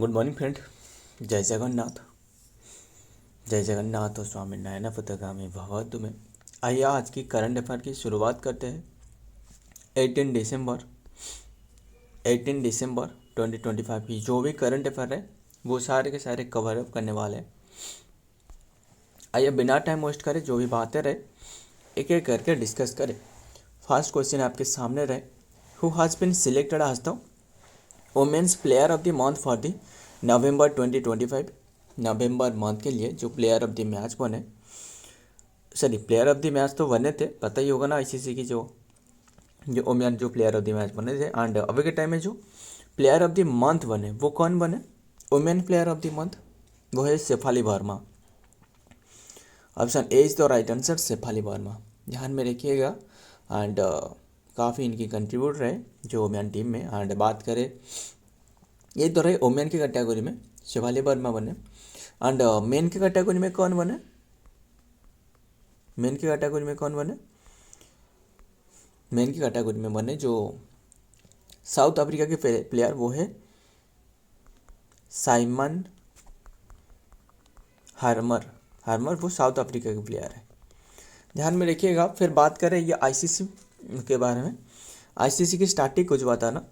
Good morning friend. जय जगन्नाथ। जय जगन्नाथ और स्वामी नारायण पथगामी भव तुम्हें। आइए आज की करंट अफेयर की शुरुआत करते हैं। 18 दिसंबर 2025 की जो भी करंट अफेयर है वो सारे के सारे कवर अप करने वाले हैं। आइए बिना टाइम वेस्ट करें, जो भी बातें रहे एक एक करके डिस्कस करें। फर्स्ट क्वेश्चन आपके सामने रहे, who has been selected as the women's player of the month for the November 2025। November month के लिए जो प्लेयर ऑफ द मैच बने, sorry player of the match तो बने थे, पता ही होगा ना आईसीसी की जो जो वुमेन जो प्लेयर ऑफ द मैच बने थे। एंड अभी के टाइम में जो प्लेयर ऑफ द मंथ बने वो कौन बने, women player of the month वो है Shefali Verma. Option A is the right answer, Shefali Verma, ध्यान में रखिएगा। एंड काफ़ी इनकी कंट्रीब्यूट रहे जो वुमेन टीम में। एंड बात करें ये तो रहे वुमेन की कैटेगरी में शेफाली वर्मा बने। एंड मेन की कैटेगरी में कौन बने, मेन की कैटेगरी में कौन बने, मेन की कैटेगरी में बने जो साउथ अफ्रीका के प्लेयर वो है साइमन हार्मर वो साउथ अफ्रीका के प्लेयर है, ध्यान में रखिएगा। फिर बात करें ये आईसीसी के बारे में। आईसीसी की स्टार्टिंग कुछ बताना,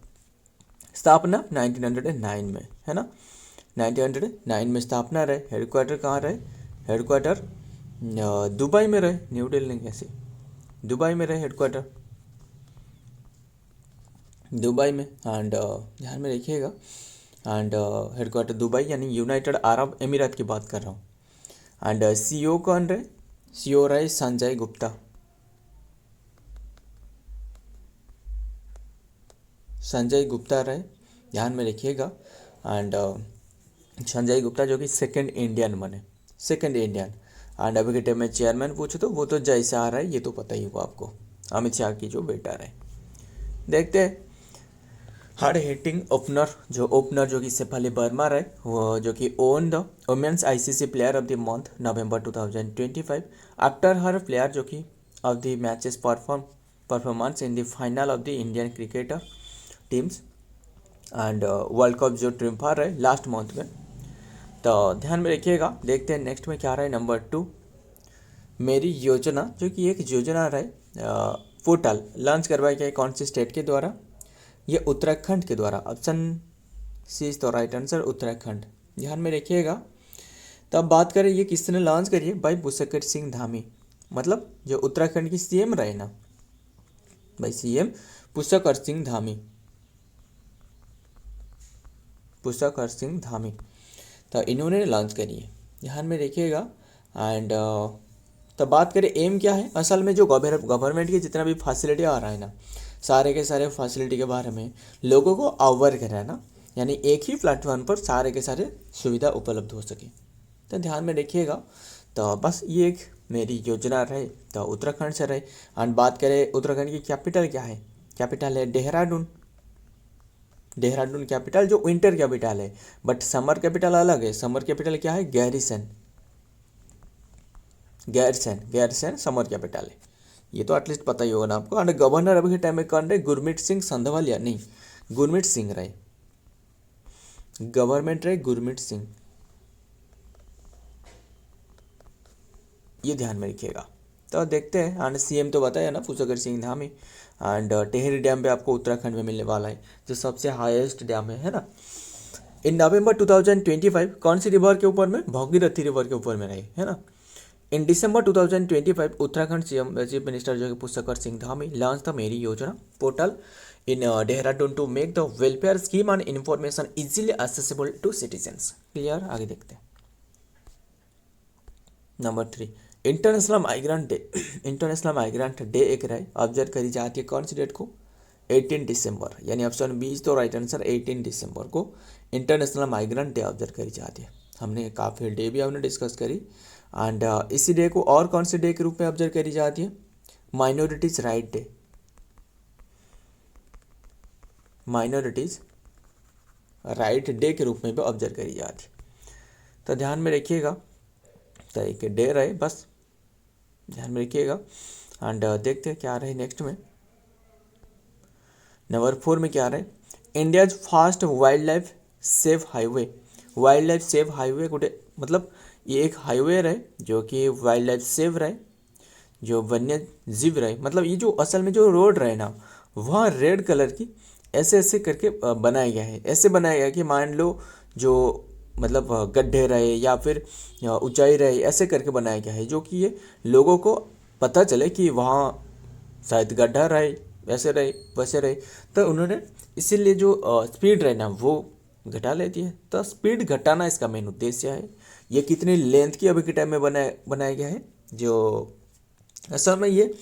स्थापना 1909 में है ना, 1909 में स्थापना रहे। हेडक्वार्टर कहाँ रहे, हेडक्वार्टर दुबई में रहे, न्यू दिल्ली कैसे, दुबई में रहे हेडक्वार्टर, दुबई में। एंड ध्यान में रखिएगा। एंड हेडक्वार्टर दुबई यानी यूनाइटेड अरब अमीरात की बात कर रहा हूँ। एंड सीईओ कौन रहे, सीईओ रहे संजय गुप्ता, संजय गुप्ता रहे, ध्यान में रखिएगा। एंड संजय गुप्ता जो कि सेकंड इंडियन बने, सेकंड इंडियन। एंड अभी के टाइम में चेयरमैन पूछो तो वो तो जय शाह रहा है, ये तो पता ही होगा आपको, अमित शाह की जो बेटा रहे। देखते हैं हार्ड हिटिंग ओपनर जो कि शेफाली वर्मा रहे, वो जो कि won the women's ICC player of the month November 2025 after her player जो कि of the matches performance in the final of the Indian cricketer teams and world cup जो ट्रिम्फर रहे लास्ट मंथ में। तो ध्यान में रखिएगा। देखते हैं नेक्स्ट में क्या रहा है। नंबर 2 मेरी योजना जो कि एक योजना रहे, पोर्टल लॉन्च करवाई गई कौन से स्टेट के द्वारा, ये उत्तराखंड के द्वारा। Option C is the right answer, Uttarakhand, ध्यान में रखिएगा। तब बात करें ये किसने लॉन्च करी है, भाई पुष्कर सिंह धामी, मतलब जो उत्तराखंड की सीएम रहे ना भाई, सीएम पुष्कर सिंह धामी, पुष्कर सिंह धामी, तो इन्होंने लॉन्च करी है, ध्यान में रखिएगा। एंड तब बात करें एम क्या है, असल में जो गवर्नमेंट की जितना भी फैसिलिटी आ रहा है ना, सारे के सारे फैसिलिटी के बारे में लोगों को अवगत कराना, यानी एक ही प्लेटफॉर्म पर सारे के सारे सुविधा उपलब्ध हो सके, तो ध्यान में रखिएगा। तो बस ये एक मेरी योजना रहे, तो उत्तराखंड से रहे। एंड बात करें उत्तराखंड की कैपिटल क्या है, कैपिटल है देहरादून, देहरादून कैपिटल जो विंटर कैपिटल है, बट समर कैपिटल अलग है। समर कैपिटल क्या है, गैरिसन, गैरसैन समर कैपिटल है, ये तो एटलीस्ट पता ही होगा ना आपको। एंड गवर्नर अभी के टाइम में कौन रहे, गुरमीत सिंह संधवालिया, नहीं गुरमीत सिंह रहे, गवर्नमेंट रहे गुरमीत सिंह, ये ध्यान में रखिएगा। तो देखते हैं। एंड सीएम तो बताया ना पुष्कर सिंह धामी। एंड टेहरी डैम पे आपको उत्तराखंड में मिलने वाला है, जो सबसे हाईएस्ट डैम है ना। इन नवंबर 2025 कौन सी रिवर के ऊपर में, भागीरथी रिवर के ऊपर में रहे, है ना। In December 2025 Uttarakhand CM chief minister जो कि Pushkar Singh Dhami launch the Meri Yojana portal in Dehradun to make the welfare scheme and information easily accessible to citizens. Clear, आगे देखते हैं। Number 3 international migrant day, international migrant day एक रहे, ऑब्जर्व करी जाती है कौन सी डेट को, 18 दिसंबर, यानी ऑप्शन बी इज तो राइट आंसर, 18 दिसंबर को इंटरनेशनल माइग्रेंट डे ऑब्जर्व करी जाती है। हमने काफ़ी डे भी हमने डिस्कस करी। एंड इसी डे को और कौन से डे के रूप में ऑब्जर्व करी जाती है, minorities right day, minorities right day के रूप में भी ऑब्जर्व करी जाती है, तो ध्यान में रखिएगा। तो एक डे रहे, बस ध्यान में रखिएगा। एंड देखते हैं क्या रहे नेक्स्ट में। नंबर 4 में क्या रहे, India's first wild life safe highway wild life safe highway गोटे मतलब ये एक हाईवे रहे जो कि वाइल्ड लाइफ सेफ रहे, जो वन्य जीव रहे, मतलब ये जो असल में जो रोड रहे ना वहाँ रेड कलर की ऐसे ऐसे करके बनाया गया है। ऐसे बनाया गया कि मान लो जो मतलब गड्ढे रहे या फिर ऊंचाई रहे, ऐसे करके बनाया गया है जो कि ये लोगों को पता चले कि वहाँ शायद गड्ढा रहे, वैसे रहे वैसे रहे। तो उन्होंने इसीलिए जो स्पीड रहे ना वो घटा लेती है। तो स्पीड घटाना इसका मेन उद्देश्य है। ये कितनी लेंथ की अभी के टाइम में बनाया गया है, जो असल में ये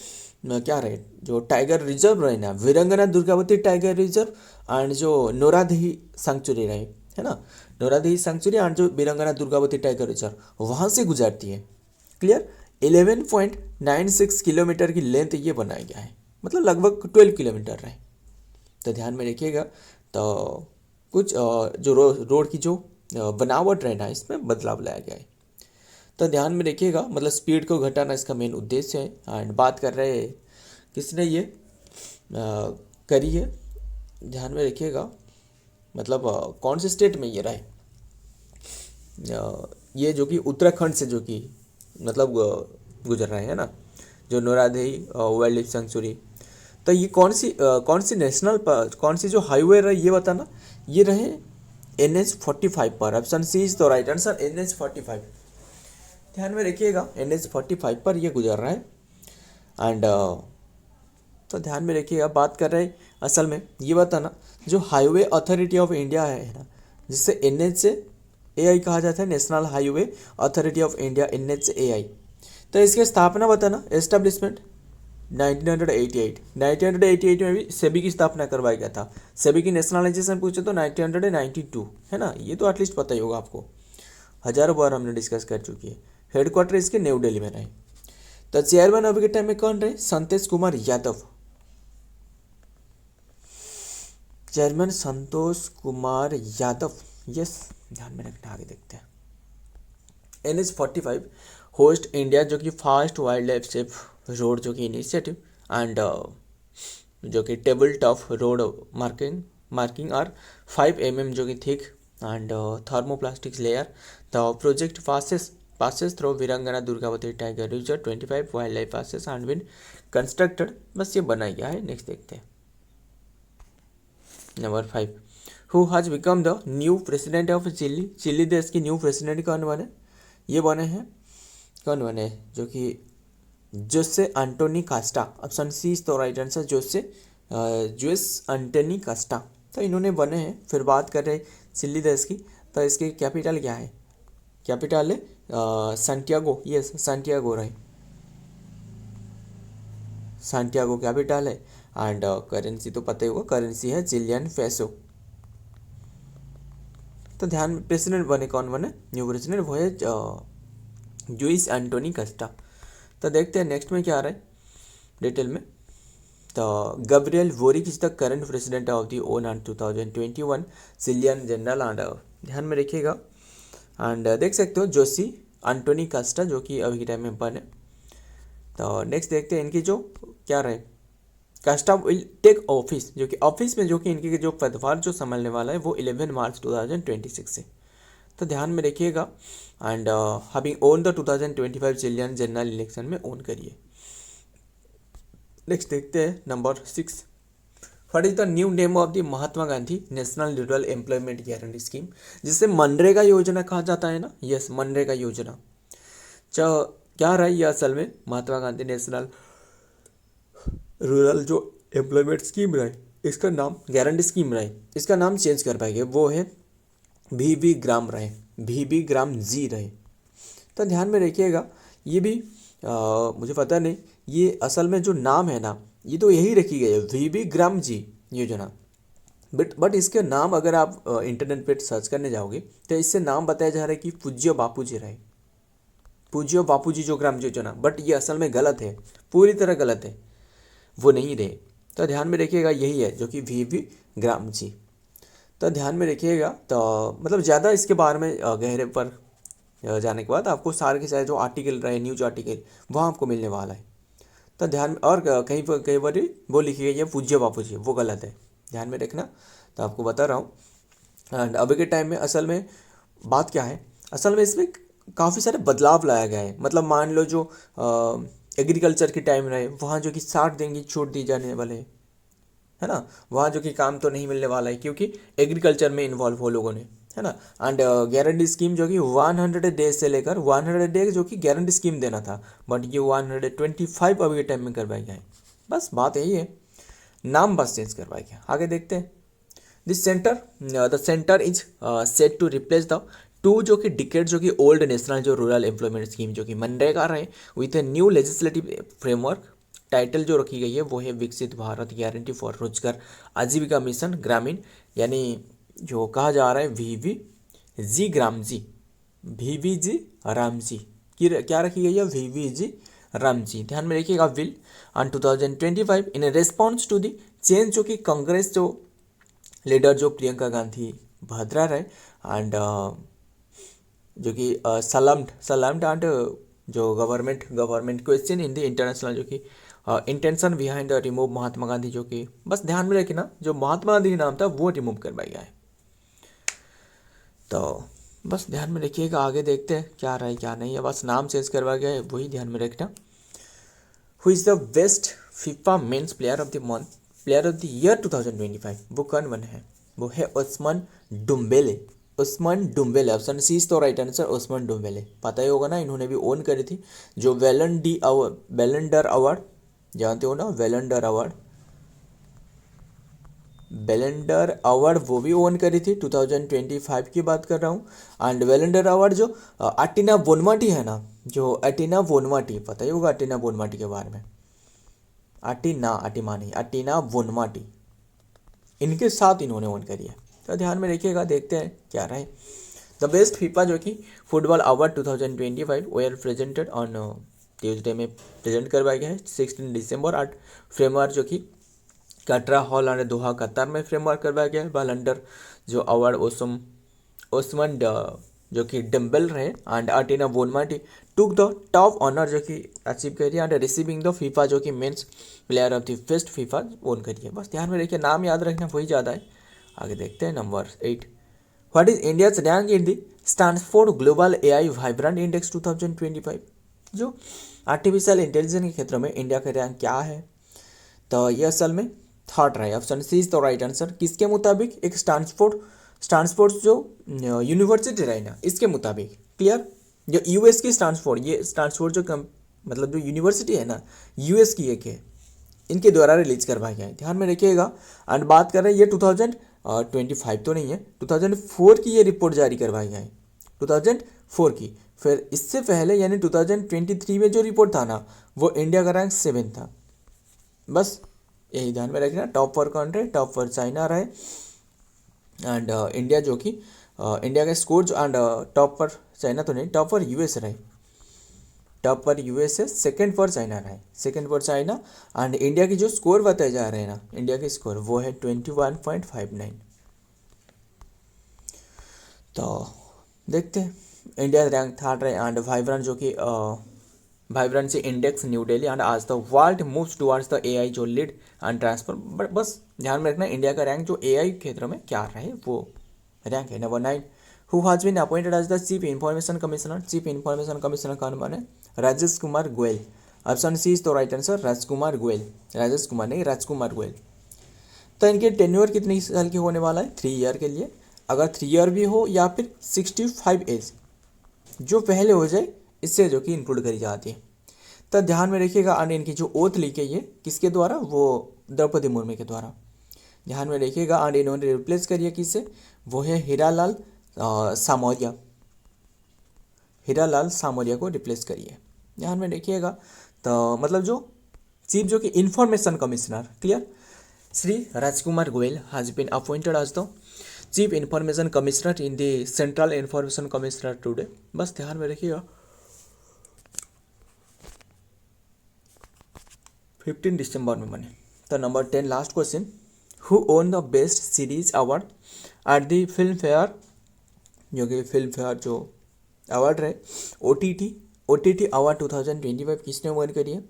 क्या रहे जो टाइगर रिजर्व रहे ना, वीरंगना दुर्गावती टाइगर रिजर्व एंड जो नोरादेही सेंचुरी रहे है ना, नोरादेही सेंचुरी एंड जो वीरंगना दुर्गावती टाइगर रिजर्व वहाँ से गुजरती है। क्लियर। 11.96 किलोमीटर की लेंथ ये बनाया गया है, मतलब लगभग 12 किलोमीटर रहे। तो ध्यान में रखिएगा। तो कुछ जो रोड की जो बनावट रहे ना इसमें बदलाव लाया गया है। तो ध्यान में रखिएगा, मतलब स्पीड को घटाना इसका मेन उद्देश्य है। एंड बात कर रहे हैं किसने ये करी है, ध्यान में रखिएगा, मतलब कौन से स्टेट में ये रहा है। ये जो कि उत्तराखंड से जो कि मतलब गुजर रहे हैं ना, जो नोरादेही वाइल्ड लाइफ सेंचुरी। तो ये कौन सी नेशनल कौन सी जो हाईवे रहे ये बताना। ये रहे NH45 पर। Option C is the right answer, NH45। ध्यान में रखिएगा NH45 पर ये गुजर रहा है। एंड तो ध्यान में रखिएगा, बात कर रहे हैं असल में ये बताना जो हाईवे अथॉरिटी ऑफ इंडिया है ना, जिससे NHAI कहा जाता है, national highway authority of India, NHAI। तो इसकी स्थापना बताना, एस्टेब्लिशमेंट 1988 में भी सेबी की स्थापना करवाया गया था। सेबी की नेशनलाइजेशन पूछे तो 1992 है ना, ये तो एटलीस्ट पता ही होगा आपको, हजारों बार हमने डिस्कस कर चुकी है। हेडक्वार्टर इसके न्यू दिल्ली में रहे। तो चेयरमैन अभी के टाइम में कौन रहे, संतोष कुमार यादव। चेयरमैन संतोष कुमार यादव, यस, ध्यान में रखना। आगे देखते हैं। NH45 होस्ट इंडिया जो कि fast wild life safe road जो कि इनिशिएटिव एंड जो कि table top road marking are 5 mm जो कि thick and thermoplastics layer. The project passes through Veerangana Durgavati tiger reserve 25 wild life passes and been constructed. बस ये बनाया गया है। नेक्स्ट देखते हैं number 5। Who has become the new president of Chile. Chile देश की न्यू प्रेसिडेंट कौन बने, ये बने हैं कौन बने, जो कि Jose Antonio Kast. Option C is the right answer, Jose Antonio Kast. तो इन्होंने बने हैं। फिर बात कर रहे चिली देश की, तो इसकी कैपिटल क्या है, कैपिटल है सैंटियागो। यस, सैंटियागो रहे, सैंटियागो कैपिटल है। एंड करेंसी तो पता ही होगा, करेंसी है चिलियन पेसो। तो ध्यान में प्रेसिडेंट बने कौन बने, न्यू प्रेसिडेंट वो है जोइस एंटोनी कास्टा। तो देखते हैं नेक्स्ट में क्या आ रहा है डिटेल में। तो Gabriel Boric is the current president of the own and 2021 Chilean general. And ध्यान में रखिएगा। एंड देख सकते हो जोसी एंटोनी कास्टा जो कि अभी के टाइम में बने। तो नेक्स्ट देखते हैं इनकी जो क्या रहे, कास्टा विल टेक ऑफिस, जो कि ऑफिस में जो कि इनके जो पदभार जो संभालने वाला है वो 11 मार्च 2026 से। तो ध्यान में रखिएगा। And having own the 2025 Chilean general election में ओन करिए। नेक्स्ट देखते हैं number 6। What is the new name of the Mahatma Gandhi national rural employment guarantee scheme, जिसे मनरेगा योजना कहा जाता है ना। यस, मनरेगा योजना। क्या रहा है ये असल में, महात्मा गांधी नेशनल रूरल जो एम्प्लॉयमेंट स्कीम रहे, इसका नाम गारंटी स्कीम रहे, इसका नाम चेंज कर पाएंगे, वो है VV ग्राम रहे, VV ग्राम जी रहे। तो ध्यान में रखिएगा। ये भी मुझे पता नहीं, ये असल में जो नाम है ना ये तो यही रखी गई है, VV ग्राम जी योजना। बट इसके नाम अगर आप इंटरनेट पे सर्च करने जाओगे तो इससे नाम बताया जा रहा है कि पूज्य बापू जी रहे, पूज्य बापू जी जो ग्राम योजना। बट ये असल में गलत है, पूरी तरह गलत है, वो नहीं रहे। तो ध्यान में रखिएगा, यही है जो कि VV ग्राम जी। तो ध्यान में रखिएगा। तो मतलब ज़्यादा इसके बारे में गहरे पर जाने के बाद आपको सारे के सारे जो आर्टिकल रहे, न्यूज आर्टिकल, वहाँ आपको मिलने वाला है। तो ध्यान में, और कहीं पर वो लिखी गई है पूज्य बापू जी, वो गलत है, ध्यान में रखना। तो आपको बता रहा हूँ। एंड अभी के टाइम में असल में बात क्या है, असल में इसमें काफ़ी सारे बदलाव लाया गया है। मतलब मान लो जो एग्रीकल्चर के टाइम रहे वहाँ जो कि 60 दिन की छूट दी जाने वाले है ना, वहाँ जो कि काम तो नहीं मिलने वाला है क्योंकि एग्रीकल्चर में इन्वॉल्व हो लोगों ने, है ना। एंड गारंटी स्कीम जो कि 100 डेज से लेकर 100 डेज जो कि गारंटी स्कीम देना था, बट ये 125 अभी के टाइम में करवाया गया है। बस बात यही है, नाम बस चेंज करवाया गया। आगे देखते हैं। This centre, the centre is set to replace the two जो कि डिकेड जो कि ओल्ड नेशनल जो रूरल एम्प्लॉयमेंट स्कीम जो कि मनरेगा रहे with a new legislative framework. Title जो रखी गई है वो है विकसित भारत गारंटी फॉर रोजगार आजीविका मिशन ग्रामीण, यानी जो कहा जा रहा है वीवी जी ग्राम जी, वीवी जी राम जी की क्या रखी गई है, वीवी जी राम जी। ध्यान में रखिएगा। Will on 2025 in response to the change जो कि कांग्रेस जो लीडर जो प्रियंका गांधी भद्रा रहे एंड जो कि सलाम्ड एंड जो government question in the international जो कि intention behind remove Mahatma Gandhi, जो कि बस ध्यान में रखना जो महात्मा गांधी का नाम था वो रिमूव करवाया गया है। तो बस ध्यान में रखिएगा। आगे देखते हैं क्या रहा है क्या नहीं है, बस नाम चेंज करवाया गया है वही ध्यान में रखना। Who is the best FIFA men's player of the month, player of the year 2025, वो कौन बने हैं, वो है Ousmane Dembele. Ousmane Dembele, option C is तो राइट आंसर, उस्मान डुम्बेले। पता ही होगा ना, इन्होंने भी ओन करी थी जो वेलेंडर अवार्ड, जानते हो ना वेलेंडर अवार्ड, वेलेंडर अवार्ड वो भी ओन करी थी। 2025 की बात कर रहा हूँ। एंड वेलेंडर अवार्ड जो अटीना बोनमाटी है ना, जो अटीना बोनमाटी, पता ही होगा अटीना बोनमाटी के बारे में, अटीना बोनमाटी, इनके साथ इन्होंने ओन करी है। तो ध्यान में रखिएगा। देखते हैं क्या रहे। द बेस्ट फीफा जो कि football award 2025 were presented on Tuesday में प्रेजेंट करवाया गया है 16 दिसंबर। आर्ट फ्रेमवर्क जो कि कटरा हॉल और दोहा कतार में फ्रेमवर्क करवाया गया है। बैलेंडर जो अवार्ड ओस्मान जो कि डम्बल रहे and Aitana Bonmati took the top honour जो कि अचीव करिए एंड रिसीविंग द फीफा जो कि mains player of the best FIFA own करिए। बस ध्यान में रखिए, नाम याद रखना वही ज़्यादा है। आगे देखते हैं number 8। What is India's rank in the Stanford Global AI vibrant index 2025, जो आर्टिफिशियल इंटेलिजेंस के क्षेत्र में इंडिया का रैंक क्या है। तो ये असल में थर्ड रहे, ऑप्शन सी इज तो राइट आंसर। किसके मुताबिक, एक स्टैनफोर्ड जो यूनिवर्सिटी रहे ना इसके मुताबिक, क्लियर। जो यूएस की स्टैनफोर्ड, ये स्टैनफोर्ड जो मतलब जो यूनिवर्सिटी है ना यूएस की एक है, इनके द्वारा रिलीज करवाया गया है। ध्यान में रखिएगा। एंड बात कर रहे हैं ये 2025 तो नहीं है, 2004 की ये रिपोर्ट जारी करवाई गई है, 2004 की। फिर इससे पहले यानी 2023 में जो रिपोर्ट था ना वो इंडिया का रैंक 7 था। बस यही ध्यान में रखना। टॉप पर कौन रहे, टॉप पर चाइना रहे एंड इंडिया जो कि इंडिया का स्कोर जो एंड टॉप पर चाइना तो नहीं, टॉप पर यूएस रहे, टॉप पर यूएस है, सेकंड पर चाइना रहे, सेकंड पर चाइना। एंड इंडिया की जो स्कोर बताए जा रहे हैं ना, इंडिया के स्कोर वो है 21.59। तो देखते हैं। इंडिया रैंक थर्ड रहे एंड वाइब्रेंट जो कि vibrancy index new Delhi and आज the world moves towards the AI जो लीड एंड ट्रांसफर। बट बस ध्यान में रखना इंडिया का रैंक जो एआई क्षेत्र में क्या रहे वो रैंक है। Number 9, who has been appointed as the chief information commissioner. Chief information commissioner कौन बने, Rajesh Kumar Goyal. Option C is तो राइट आंसर, राजकुमार गोयल, राजेश कुमार नहीं राजकुमार गोयल। तो इनके टेन्योर कितनी साल की होने वाला है, 3 ईयर के लिए। अगर 3 ईयर भी हो या फिर 65 एज जो पहले हो जाए इससे जो कि इंक्लूड करी जाती है। तो ध्यान में रखिएगा। एंड इनकी जो ओथ ली गई है किसके द्वारा, वो द्रौपदी मुर्मू के द्वारा। ध्यान में रखिएगा। एंड इन्होंने रिप्लेस करिए किससे, वो है हीरालाल सामौरिया, हीरालाल सामौरिया को रिप्लेस करिए। ध्यान में रखिएगा। तो मतलब जो चीफ जो कि information commissioner, clear, Shri Rajkumar Goyal has been appointed as the chief information commissioner in the central information commissioner today. बस ध्यान में रखिएगा। 15 दिसंबर में बने। तो number 10 last question, who won the best series award at the Filmfare, जो कि फिल्म फेयर जो अवार्ड रहे ओ टी टी अवार्ड 2025 किसने ओन करी है,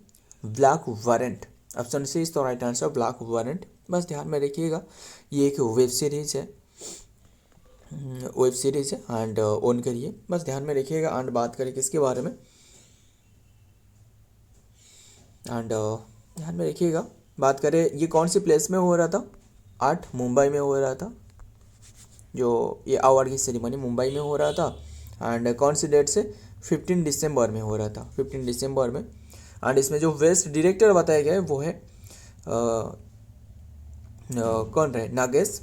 Black Warrant. Option C is तो राइट आंसर, ब्लैक वारंट। बस ध्यान में रखिएगा। ये एक वेब सीरीज है वेब सीरीज़ है एंड ऑन करिए, बस ध्यान में रखिएगा। एंड बात करें किसके बारे में, एंड ध्यान में रखिएगा, बात करें ये कौन सी प्लेस में हो रहा था, 8 मुंबई में हो रहा था, जो ये अवार्ड की सेरेमनी मुंबई में हो रहा था। एंड कौन सी डेट से, 15 दिसंबर में हो रहा था, 15 दिसंबर में। एंड इसमें जो बेस्ट डायरेक्टर बताया गया है वो है कौन रहे, नागेश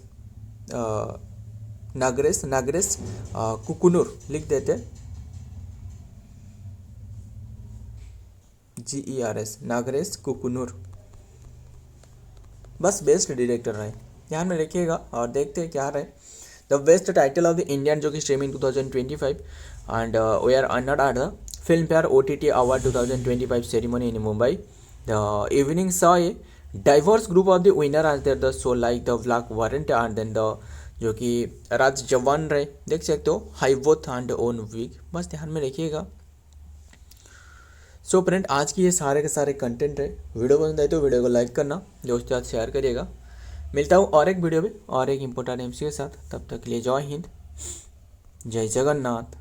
कुकुनूर लिख देते, GERS, नागेश कुकुनूर, बस बेस्ट डायरेक्टर रहे, ध्यान में रखिएगा। और देखते हैं क्या रहे। The best title of the Indian जो कि streaming 2025 and we are honoured at the Filmfare OTT award 2025 ceremony in Mumbai. The evening saw a diverse group of the winner as there the show like the Black Warrant and then the जो कि राज जवान रहे, देख सकते हो, हाईवोथ and own week, बस ध्यान में रखिएगा। सो फ्रेंड, आज की ये सारे के सारे कंटेंट है। वीडियो पसंद आए तो वीडियो को लाइक करना, दोस्तों के साथ शेयर करिएगा। मिलता हूँ और एक वीडियो में और एक इम्पोर्टेंट MC के साथ, तब तक के लिए जय हिंद, जय जगन्नाथ।